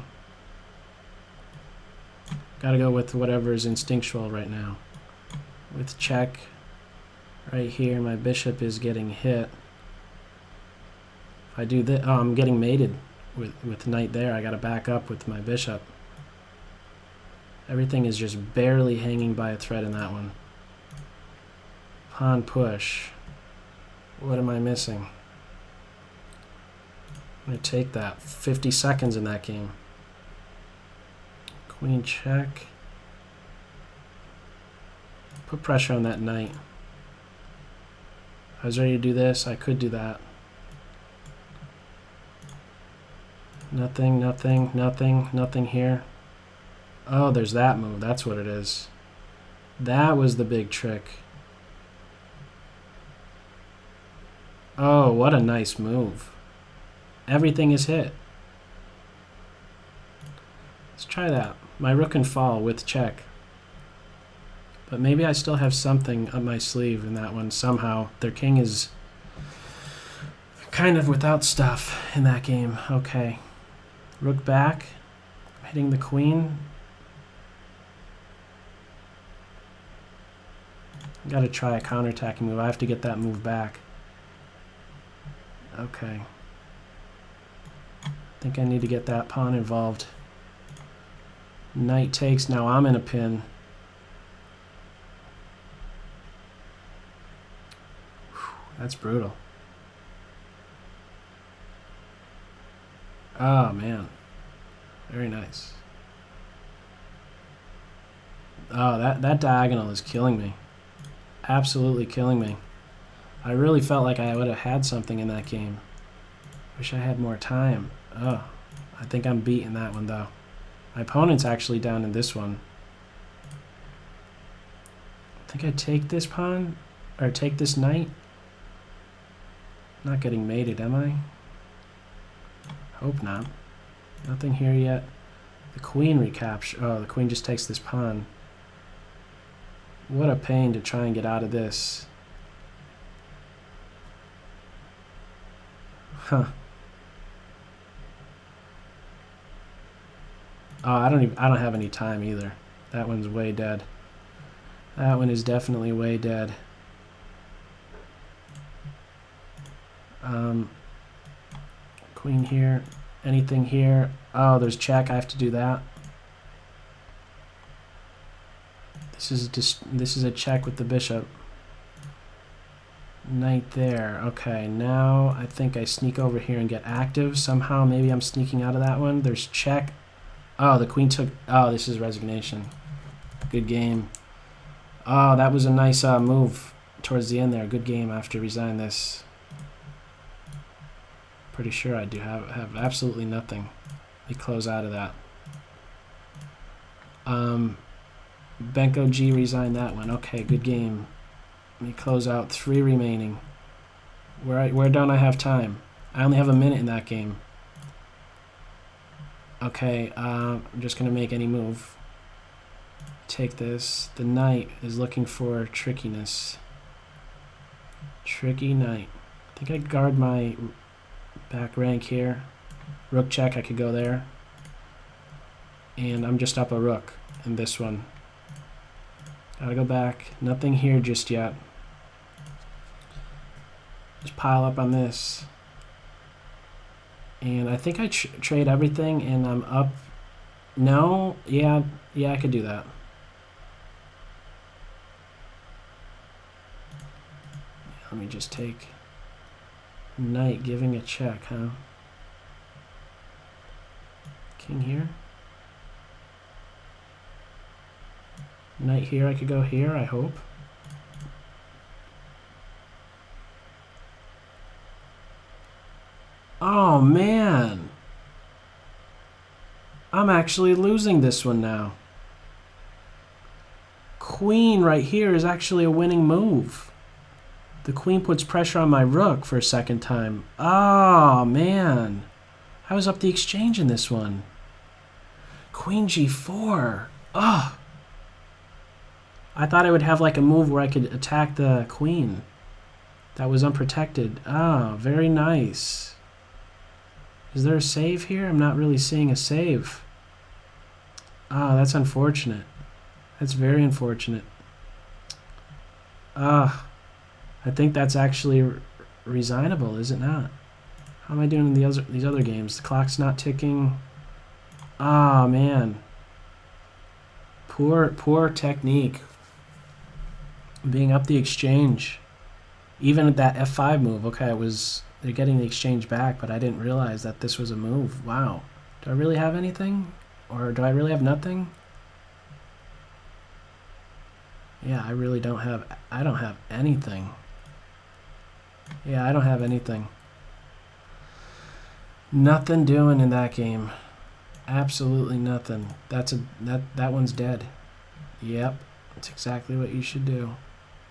Speaker 1: Gotta go with whatever is instinctual right now. With check right here, my bishop is getting hit. If I do this, oh, I'm getting mated with knight there. I gotta back up with my bishop. Everything is just barely hanging by a thread in that one. Pawn push. What am I missing? I'm going to take that. 50 seconds in that game. Queen check. Put pressure on that knight. I was ready to do this. I could do that. Nothing, nothing, nothing, nothing here. Oh, there's that move. That's what it is. That was the big trick. Oh, what a nice move. Everything is hit. Let's try that. My rook can fall with check. But maybe I still have something up my sleeve in that one somehow. Their king is kind of without stuff in that game. Okay. Rook back. Hitting the queen. Got to try a counterattacking move. I have to get that move back. Okay. I think I need to get that pawn involved. Knight takes. Now I'm in a pin. Whew, that's brutal. Oh, man. Very nice. Oh, that diagonal is killing me. Absolutely killing me. I really felt like I would have had something in that game. Wish I had more time. Oh, I think I'm beating that one, though. My opponent's actually down in this one. I think I take this pawn, or take this knight. Not getting mated, am I? Hope not. Nothing here yet. The queen recapture. Oh, the queen just takes this pawn. What a pain to try and get out of this. Huh. Oh, I don't have any time either. That one's way dead. That one is definitely way dead. Queen here. Anything here? Oh, there's check. I have to do that. This is a check with the bishop. Knight there. Okay, now I think I sneak over here and get active somehow. Maybe I'm sneaking out of that one. There's check. Oh, the queen took... Oh, this is resignation. Good game. Oh, that was a nice move towards the end there. Good game after resign this. Pretty sure I do have absolutely nothing. We close out of that. Benko G resigned that one. Okay, good game. Let me close out 3 remaining. Where don't I have time? I only have a minute in that game. Okay, I'm just going to make any move. Take this. The knight is looking for trickiness. Tricky knight. I think I guard my back rank here. Rook check, I could go there. And I'm just up a rook in this one. Gotta go back. Nothing here just yet. Just pile up on this. And I think I trade everything and I'm up. No? Yeah, I could do that. Let me just take knight giving a check, huh? King here. Knight here, I could go here, I hope. Oh, man. I'm actually losing this one now. Queen right here is actually a winning move. The queen puts pressure on my rook for a second time. Oh, man. I was up the exchange in this one. Queen g4. Oh. I thought I would have like a move where I could attack the queen. That was unprotected. Oh, very nice. Is there a save here? I'm not really seeing a save. Oh, that's unfortunate. That's very unfortunate. Ah. I think that's actually resignable, is it not? How am I doing in these other games? The clock's not ticking. Ah, man. Poor technique. Being up the exchange. Even at that F5 move. Okay, they're getting the exchange back, but I didn't realize that this was a move. Wow. Do I really have anything? Or do I really have nothing? Yeah, I really don't have... I don't have anything. Yeah, I don't have anything. Nothing doing in that game. Absolutely nothing. That one's dead. Yep, that's exactly what you should do.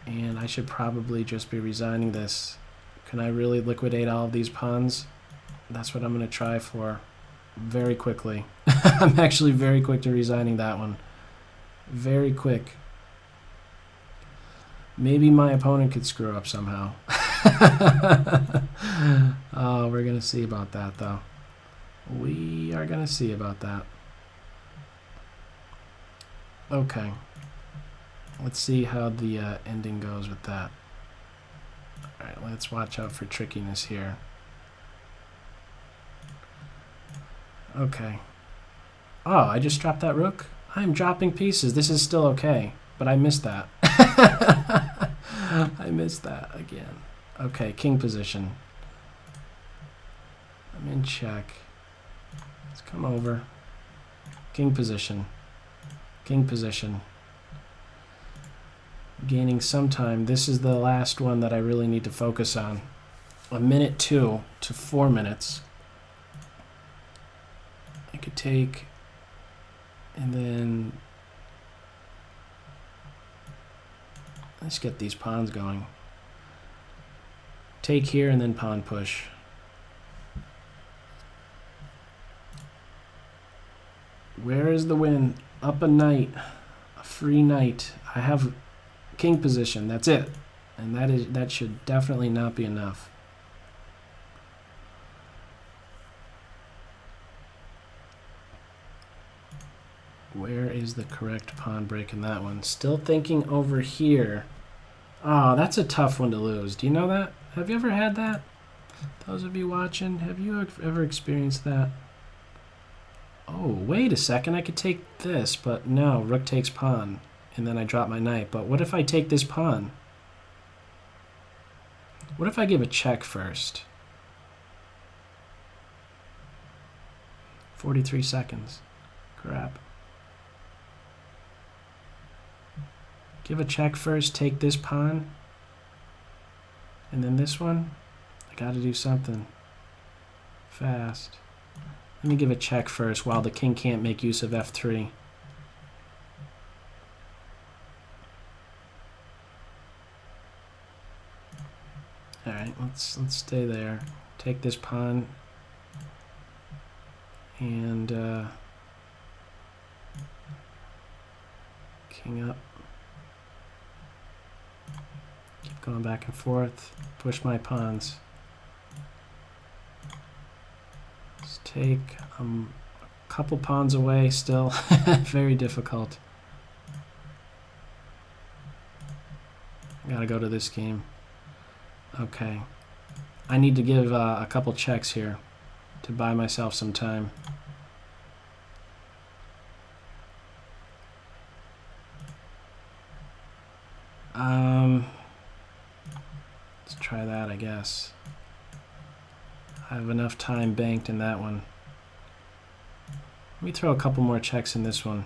Speaker 1: And I should probably just be resigning this. Can I really liquidate all of these pawns? That's what I'm going to try for very quickly. I'm actually very quick to resigning that one. Very quick. Maybe my opponent could screw up somehow. Oh, we're going to see about that, though. We are going to see about that. Okay. Let's see how the ending goes with that. Alright, let's watch out for trickiness here. Okay. Oh, I just dropped that rook? I'm dropping pieces. This is still okay, but I missed that. I missed that again. Okay, king position. I'm in check. Let's come over. King position. King position. Gaining some time. This is the last one that I really need to focus on. 1:02 to 4 minutes. I could take and then let's get these pawns going. Take here and then pawn push. Where is the win? Up a knight. A free knight. I have king position. That's it. And that should definitely not be enough. Where is the correct pawn break in that one? Still thinking over here. Oh, that's a tough one to lose. Do you know that? Have you ever had that? Those of you watching, have you ever experienced that? Oh, wait a second. I could take this, but no. Rook takes pawn, and then I drop my knight. But what if I take this pawn? What if I give a check first? 43 seconds. Crap. Give a check first, take this pawn, and then this one. I gotta do something fast. Let me give a check first while the king can't make use of f3. Alright, let's stay there. Take this pawn and king up. Keep going back and forth. Push my pawns. Let's take a couple pawns away still. Very difficult. Gotta go to this game. Okay. I need to give a couple checks here to buy myself some time. Let's try that, I guess. I have enough time banked in that one. Let me throw a couple more checks in this one.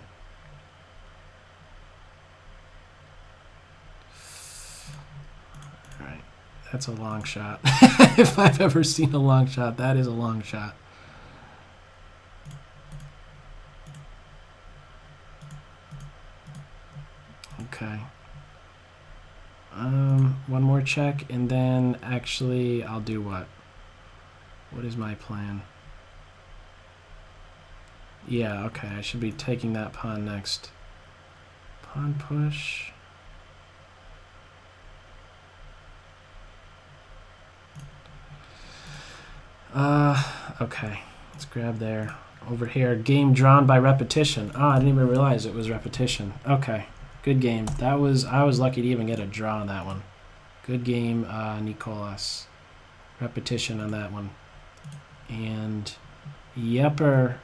Speaker 1: Alright, that's a long shot. If I've ever seen a long shot, that is a long shot. Okay. One more check, and then actually I'll do what? What is my plan? Yeah, okay, I should be taking that pawn next. Pawn push. Okay, let's grab there. Over here, game drawn by repetition. I didn't even realize it was repetition. Okay, good game. I was lucky to even get a draw on that one. Good game, Nicolas. Repetition on that one. And yepper.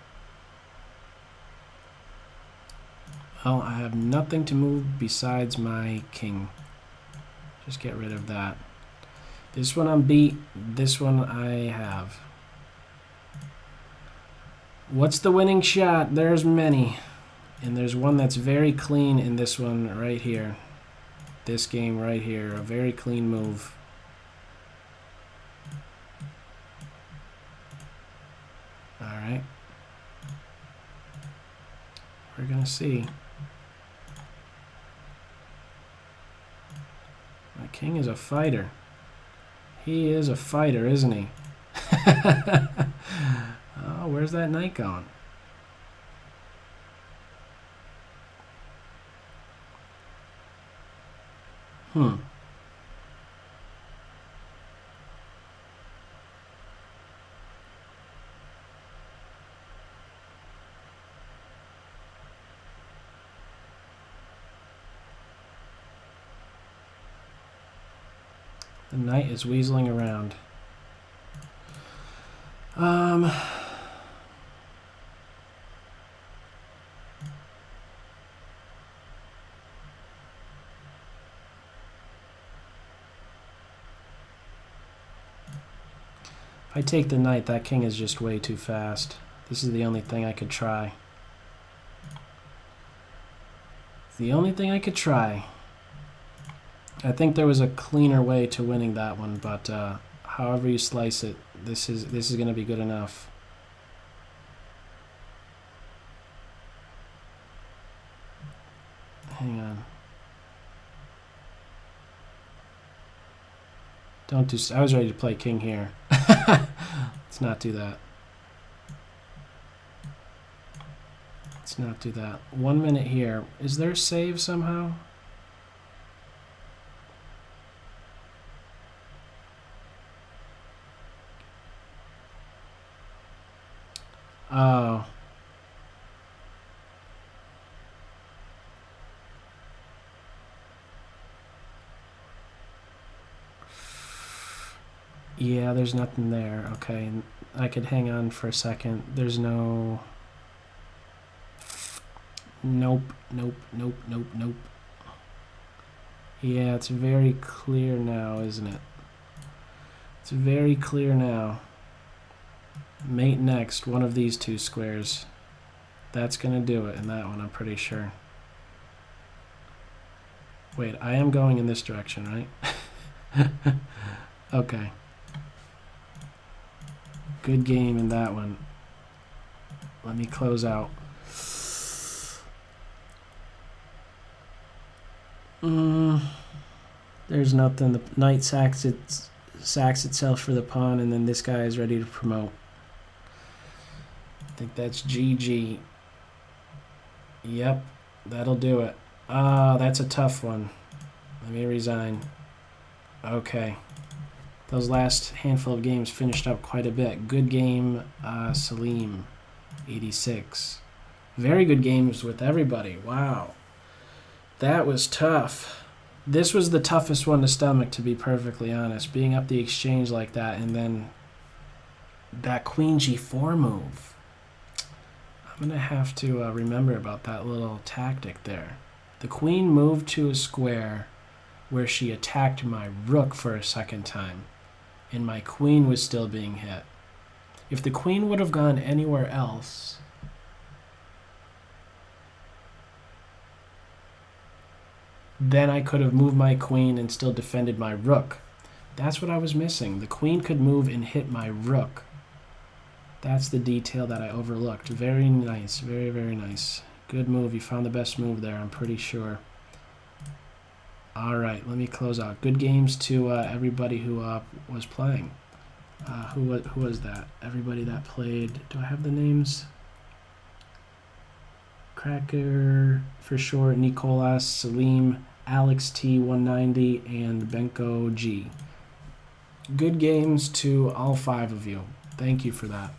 Speaker 1: Well, I have nothing to move besides my king. Just get rid of that. This one I'm beat. This one I have. What's the winning shot? There's many. And there's one that's very clean in this one right here. This game right here. A very clean move. Alright. We're going to see. My king is a fighter. He is a fighter, isn't he? Oh, where's that knight going? The knight is weaseling around. If I take the knight, that king is just way too fast. This is the only thing I could try. It's the only thing I could try. I think there was a cleaner way to winning that one, but however you slice it, this is going to be good enough. Hang on. Don't do. I was ready to play king here. Let's not do that. Let's not do that. 1 minute here. Is there a save somehow? Oh. Yeah, there's nothing there. Okay, I could hang on for a second. There's no... Nope, nope, nope, nope, nope. Yeah, it's very clear now, isn't it? It's very clear now. Mate next, one of these two squares. That's going to do it in that one, I'm pretty sure. Wait, I am going in this direction, right? Okay. Good game in that one. Let me close out. There's nothing. The knight sacks itself for the pawn, and then this guy is ready to promote. I think that's GG. Yep, that'll do it. That's a tough one. Let me resign. Okay. Those last handful of games finished up quite a bit. Good game, Salim, 86. Very good games with everybody. Wow. That was tough. This was the toughest one to stomach, to be perfectly honest. Being up the exchange like that, and then that queen g4 move. I'm going to have to remember about that little tactic there. The queen moved to a square where she attacked my rook for a second time, and my queen was still being hit. If the queen would have gone anywhere else, then I could have moved my queen and still defended my rook. That's what I was missing. The queen could move and hit my rook. That's the detail that I overlooked. Very nice. Very, very nice. Good move. You found the best move there, I'm pretty sure. All right, let me close out. Good games to everybody who was playing. Who was that? Everybody that played. Do I have the names? Cracker, for sure. Nicolas, Salim, Alex T190, and Benko G. Good games to all 5 of you. Thank you for that.